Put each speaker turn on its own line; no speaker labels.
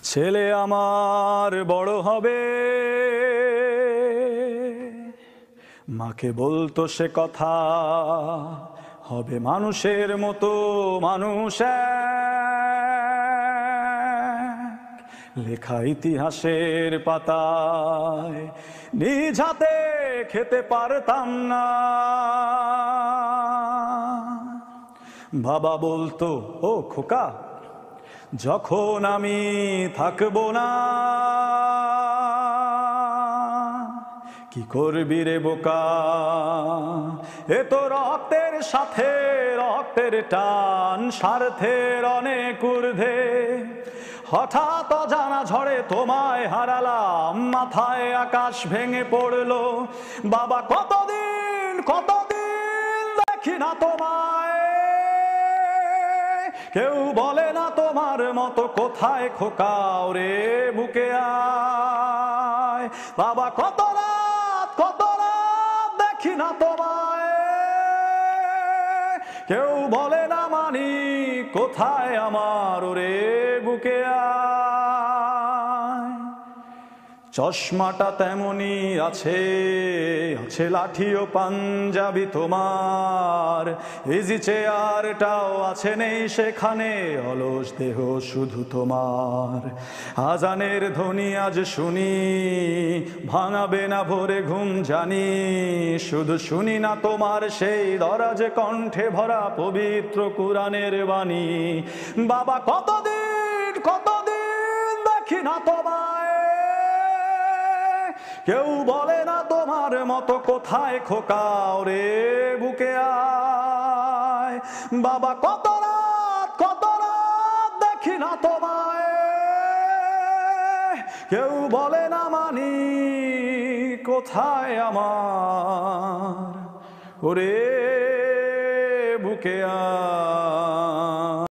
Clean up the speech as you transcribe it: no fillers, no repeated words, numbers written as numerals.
ছেলে আমার বড় হবে, মাকে বলতো সে কথা, হবে মানুষের মতো মানুষ এক। লেখা ইতিহাসের পাতায় নিজ হাতে খেতে পারতাম না। বাবা বলতো, ও খোকা, যখন আমি থাকবো না, কি করবি রে বোকা, এ তো রক্তের সাথে রক্তের টান, স্বার্থের অনেক ঊর্ধ্বে। হঠাৎ অজানা ঝড়ে তোমায় হারালাম, মাথায় আকাশ ভেঙে পড়লো। বাবা কতদিন দেখি না তোমায়, কেউ বলে না তোমার মতো কোথায় খোকা, রে বুকে আয়। বাবা কত রাত দেখি না তোমায়, কেউ বলে না মানি কোথায় আমার, রে বুকে আয়। চশমাটা তেমনি আছে, আছে লাঠি ও পাঞ্জাবি তোমার, ইজি চেয়ারটাও আছে নেই সেখানে, অলস দেহ শুধু তোমার। আজানের ধ্বনি আজ শুনি, ভাঙাবে না ভোরে ঘুম জানি, শুধু শুনি না তোমার সেই দরাজ কণ্ঠে ভরা পবিত্র কুরআনের বাণী। বাবা কতদিন দেখি না তোমায়, কেউ বলে না তোমার মতো কোথায় খোকা, রে বুকে আয়। বাবা কত রাত দেখি না তোমায়, কেউ বলে না মানি কোথায় আমার, ওরে বুকে আয়।